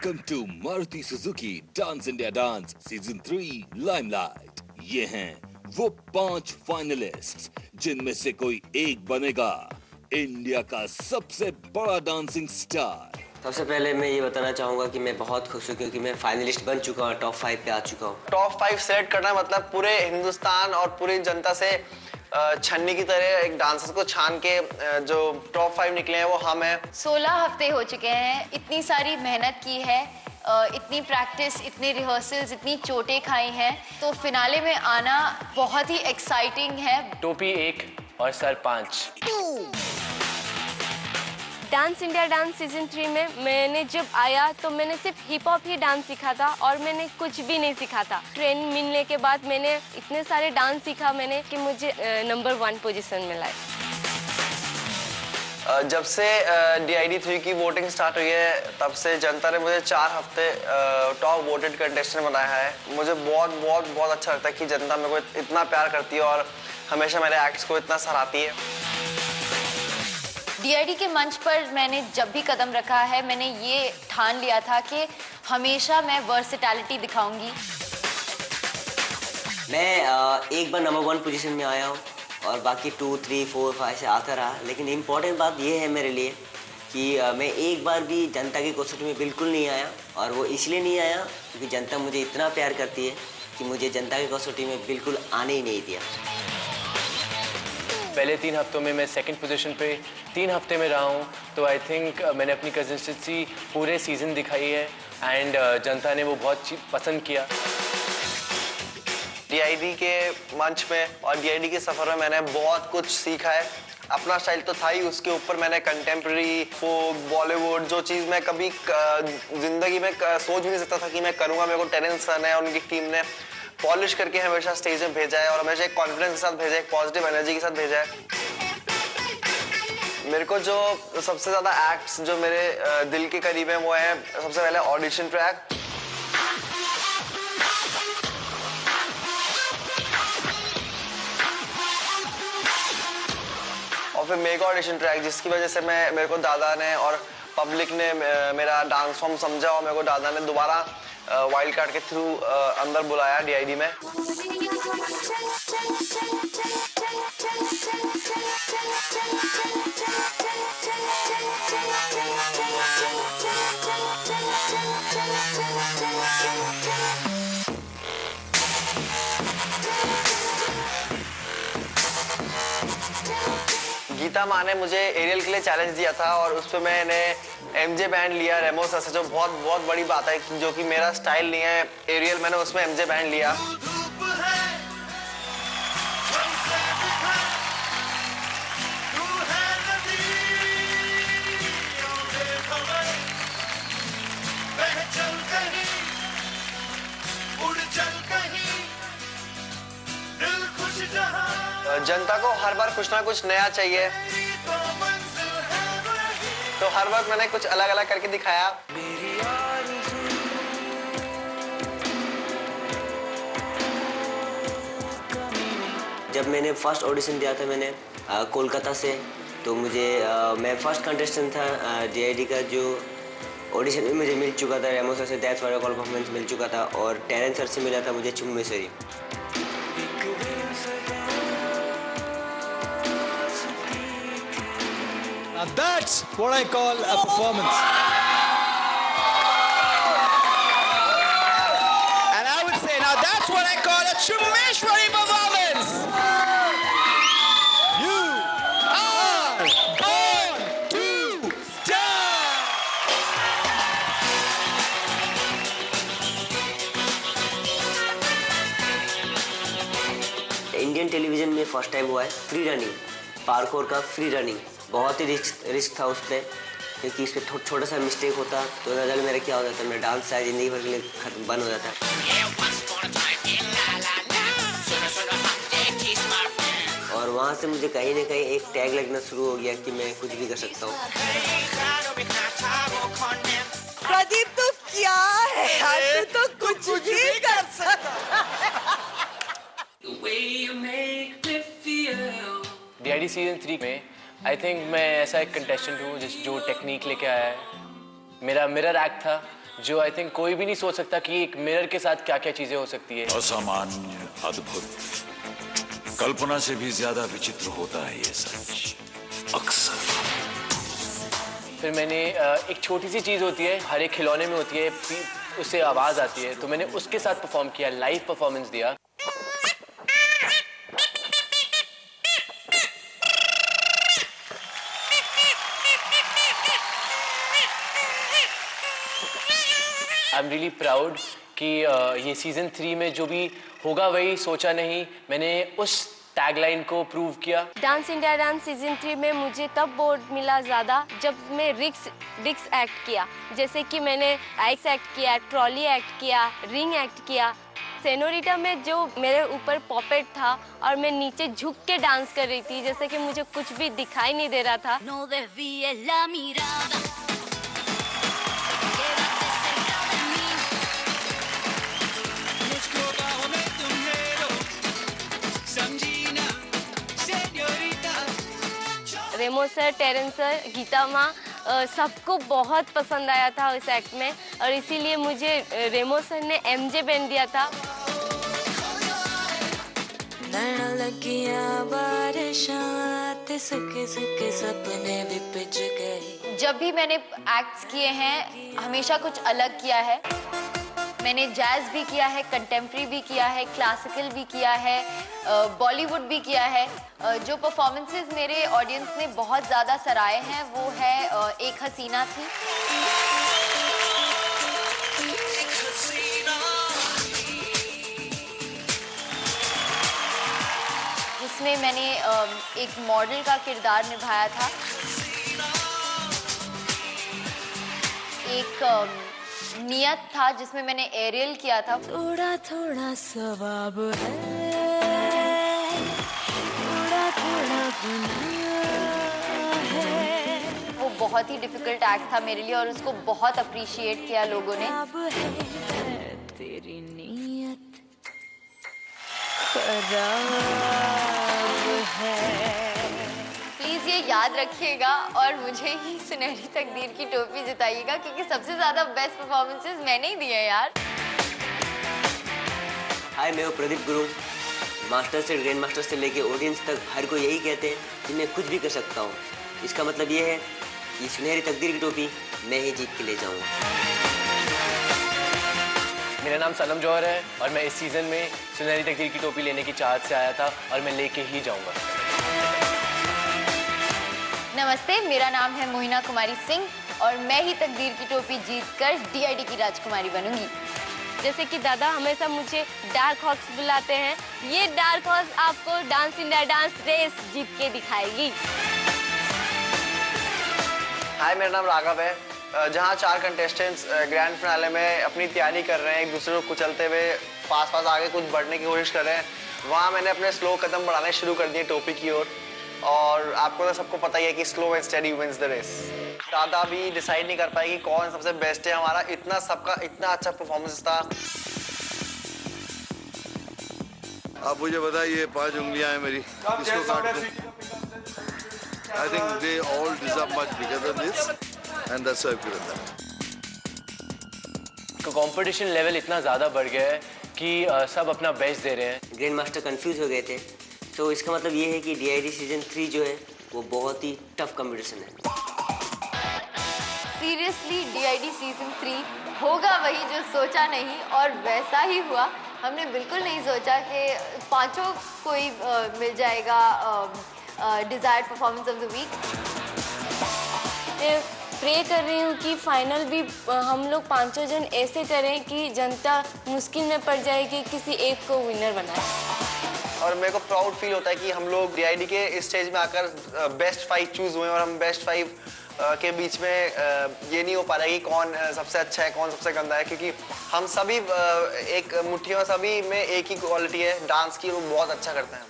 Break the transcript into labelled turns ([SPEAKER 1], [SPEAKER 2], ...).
[SPEAKER 1] Welcome to Maruti Suzuki dance India dance season 3 limelight. ये हैं वो 5 फाइनलिस्ट्स जिनमें से कोई एक बनेगा इंडिया का सबसे बड़ा डांसिंग स्टार।
[SPEAKER 2] सबसे पहले मैं ये बताना चाहूँगा कि मैं बहुत खुश हूँ क्योंकि मैं फाइनलिस्ट बन चुका हूँ, टॉप 5 पे आ चुका हूँ।
[SPEAKER 3] टॉप 5 सेलेक्ट करना मतलब पूरे हिंदुस्तान और पूरी जनता से छन्नी की तरह एक डांसर्स को छान के जो टॉप 5 निकले हैं वो हम हैं।
[SPEAKER 4] 16 हफ्ते हो चुके हैं, इतनी सारी मेहनत की है, इतनी प्रैक्टिस, इतने रिहर्सल्स, इतनी चोटें खाई हैं, तो फिनाले में आना बहुत ही एक्साइटिंग है।
[SPEAKER 5] टोपी 1 और sir 5।
[SPEAKER 6] Dance India dance season 3 में मैंने जब आया तो मैंने सिर्फ हिप हॉप ही डांस सीखा था और मैंने कुछ भी नहीं सीखा था। ट्रेन मिलने के बाद मैंने इतने सारे डांस सीखा मैंने कि मुझे नंबर 1 पोजीशन मिला है।
[SPEAKER 3] जब से DID 3 की वोटिंग स्टार्ट हुई है तब से जनता ने मुझे 4 हफ्ते टॉप वोटेड कंटेस्टेंट बनाया है। मुझे बहुत अच्छा लगता है कि जनता मेरे को इतना प्यार करती है और हमेशा मेरे एक्ट्स को इतना सराहती है।
[SPEAKER 4] DID के मंच पर मैंने जब भी कदम रखा है मैंने ये ठान लिया था कि हमेशा मैं वर्सेटैलिटी दिखाऊंगी।
[SPEAKER 2] मैं एक बार नंबर 1 पोजीशन में आया हूँ और बाकी 2, 3, 4, 5 से आता रहा, लेकिन इम्पोर्टेंट बात ये है मेरे लिए कि मैं एक बार भी जनता की कसौटी में बिल्कुल नहीं आया और वो इसलिए नहीं आया क्योंकि जनता मुझे इतना प्यार करती है कि मुझे जनता की कसौटी में बिल्कुल आने ही नहीं दिया।
[SPEAKER 5] पहले 3 हफ्तों में मैं सेकंड पोजीशन पे 3 हफ्ते में रहा हूँ, तो आई थिंक मैंने अपनी कंसिस्टेंसी पूरे सीजन दिखाई है एंड जनता ने वो बहुत पसंद किया।
[SPEAKER 3] DID के मंच में और DID के सफर में मैंने बहुत कुछ सीखा है। अपना स्टाइल तो था ही, उसके ऊपर मैंने कंटेम्प्रेरी, फोक, बॉलीवुड, जो चीज़ मैं कभी जिंदगी में सोच भी नहीं सकता था कि मैं करूँगा, मेरे को टेरेंस सर है और उनकी टीम ने पॉलिश करके हमेशा स्टेज में भेजा है और हमेशा एक कॉन्फिडेंस के साथ भेजा है, एक पॉजिटिव एनर्जी के साथ भेजा है। मेरे को जो सबसे ज़्यादा एक्ट्स जो मेरे दिल के करीब हैं वो है सबसे पहले ऑडिशन ट्रैक, और फिर मेगा ऑडिशन ट्रैक, जिसकी वजह से मेरे को दादा ने और पब्लिक ने मेरा डांस फॉर्म समझा और मेरे को दादा ने दोबारा वाइल्ड कार्ड के थ्रू अंदर बुलाया DID में। गीता माँ ने मुझे एरियल के लिए चैलेंज दिया था और उस पर मैंने MJ बैंड लिया रेमो सर से, जो बहुत बड़ी बात है, जो कि मेरा स्टाइल नहीं है एरियल, मैंने उसमें MJ बैंड लिया। जनता को हर बार कुछ ना कुछ नया चाहिए, तो हर वक्त मैंने कुछ अलग करके दिखाया।
[SPEAKER 2] जब मैंने फर्स्ट ऑडिशन दिया था मैंने कोलकाता से, तो मैं फर्स्ट कंटेस्टेंट था DID का, जो ऑडिशन में मुझे मिल चुका था रेमो सर से that's why I call performance मिल चुका था और टेरेंस सर से मिला था मुझे Chumbeshwari.
[SPEAKER 7] Now that's what I call a performance. And I would say, now that's what I call a Chummeshwari performance. You are born to die.
[SPEAKER 2] Indian television में first time हुआ है फ्री रनिंग, पार्कोर का free running. बहुत ही risk था उससे, क्योंकि इसमें छोटा सा मिस्टेक होता तो न जाने मेरा क्या हो जाता, मेरा डांस शायद जिंदगी भर के लिए खत्म बंद हो जाता। और वहाँ से मुझे कहीं ना कहीं एक टैग लगना शुरू हो गया कि मैं कुछ भी कर सकता हूँ।
[SPEAKER 8] प्रदीप तो क्या है, तू तो कुछ भी कर सकता।
[SPEAKER 5] DID सीजन 3 में आई थिंक मैं ऐसा एक कंटेस्टेंट हूँ जो टेक्निक लेके आया है। मेरा मिरर एक्ट था जो आई थिंक कोई भी नहीं सोच सकता कि एक मिरर के साथ क्या क्या चीज़ें हो सकती है।
[SPEAKER 9] असामान्य, अद्भुत, कल्पना से भी ज्यादा विचित्र होता है ये सच अक्सर।
[SPEAKER 5] फिर मैंने एक छोटी सी चीज़ होती है, हर एक खिलौने में होती है, उससे आवाज़ आती है, तो मैंने उसके साथ परफॉर्म किया, लाइव परफॉर्मेंस दिया। आई एम रियली प्राउड कि ये सीज़न 3 में जो भी होगा वही सोचा नहीं, मैंने उस टैगलाइन को प्रूव किया।
[SPEAKER 6] डांस इंडिया डांस सीजन 3 में मुझे तब बोर्ड मिला ज़्यादा जब मैं रिक्स एक्ट किया, जैसे कि मैंने आइस एक्ट किया, ट्रॉली एक्ट किया, रिंग एक्ट किया। सेनोरिटा में जो मेरे ऊपर पॉपेट था और मैं नीचे झुक के डांस कर रही थी, जैसे कि मुझे कुछ भी दिखाई नहीं दे रहा था।
[SPEAKER 10] No desvíes la mirada. Quédate cerca de mí.
[SPEAKER 7] मुझको बाहों में तुम ले लो, समझी ना सेन्योरिटा।
[SPEAKER 6] रेमो सर, टेरेंस सर, गीता माँ, सबको बहुत पसंद आया था इस एक्ट में, और इसीलिए मुझे रेमो सर ने एमजे पहन दिया था।
[SPEAKER 4] जब भी मैंने एक्ट्स किए हैं हमेशा कुछ अलग किया है। मैंने जैज़ भी किया है, कंटेम्प्रेरी भी किया है, क्लासिकल भी किया है, बॉलीवुड भी किया है। जो परफॉर्मेंसेस मेरे ऑडियंस ने बहुत ज़्यादा सराहे हैं वो है एक हसीना थी, जिसमें मैंने एक मॉडल का किरदार निभाया था। एक नियत था जिसमें मैंने एरियल किया था।
[SPEAKER 8] थोड़ा थोड़ा सवाब है, थोड़ा थोड़ा गुनाह है।
[SPEAKER 4] वो बहुत ही डिफिकल्ट एक्ट था मेरे लिए और उसको बहुत अप्रिशिएट किया लोगों ने।
[SPEAKER 8] अब है तेरी नीयत खराब है।
[SPEAKER 4] प्लीज ये याद रखिएगा और मुझे ही सुनहरी तकदीर की टोपी जिताइएगा, क्योंकि सबसे ज्यादा बेस्ट परफॉर्मेंसेस मैंने ही दिए यार।
[SPEAKER 2] हाय, मैं हूँ प्रदीप गुरु। मास्टर से ग्रैंड मास्टर से लेके ऑडियंस तक हर कोई यही कहते हैं कि मैं कुछ भी कर सकता हूँ। इसका मतलब ये है कि सुनहरी तकदीर की टोपी मैं ही जीत के ले जाऊँगा।
[SPEAKER 5] मेरा नाम सनम जौहर है और मैं इस सीज़न में सुनहरी तकदीर की टोपी लेने की चाहत से आया था और मैं लेके ही जाऊँगा।
[SPEAKER 4] नमस्ते, मेरा नाम है मोहिना कुमारी सिंह और मैं ही तकदीर की टोपी जीतकर डीआईडी की राजकुमारी बनूंगी।
[SPEAKER 6] जैसे कि दादा हमेशा मुझे डार्क हॉर्स बुलाते हैं, ये डार्क हॉर्स आपको डांस इंडिया डांस रेस जीत के दिखाएगी।
[SPEAKER 3] हाय, मेरा नाम राघव है। जहाँ 4 कंटेस्टेंट्स ग्रैंड फिनाले में अपनी तैयारी कर रहे हैं, एक दूसरे को कुचलते हुए पास आगे कुछ बढ़ने की कोशिश कर रहे हैं, वहाँ मैंने अपने स्लो कदम बढ़ाने शुरू कर दिए टोपी की ओर। और आपको तो सबको पता ही है कि slow and steady wins the race. दादा भी डिसाइड नहीं कर पाए कि कौन सबसे बेस्ट है। हमारा इतना सबका इतना अच्छा परफॉर्मेंस था।
[SPEAKER 11] आप मुझे बताइए, 5 उंगलियां हैं मेरी, किसको काट दूं? I think they all deserve much bigger than this, and that's why I've given that.
[SPEAKER 5] Competition level इतना ज़्यादा बढ़ गया है कि सब अपना बेस्ट दे रहे हैं।
[SPEAKER 2] ग्रैंड मास्टर कंफ्यूज हो गए थे, तो इसका मतलब ये है कि डीआईडी सीजन 3 जो है वो बहुत ही टफ कंपटीशन है।
[SPEAKER 4] सीरियसली डीआईडी सीजन 3 होगा वही जो सोचा नहीं और वैसा ही हुआ। हमने बिल्कुल नहीं सोचा कि पांचों कोई मिल जाएगा desired performance of the week.
[SPEAKER 6] मैं प्रे कर रही हूँ कि फाइनल भी हम लोग 5 जन ऐसे करें कि जनता मुश्किल में पड़ जाए कि किसी एक को विनर बनाए।
[SPEAKER 3] और मेरे को प्राउड फील होता है कि हम लोग डीआईडी के इस स्टेज में आकर बेस्ट 5 चूज हुए और हम बेस्ट 5 के बीच में ये नहीं हो पा रहा है कि कौन सबसे अच्छा है, कौन सबसे गंदा है, क्योंकि हम सभी एक मुट्ठी में सभी में एक ही क्वालिटी है डांस की, वो बहुत अच्छा करते हैं।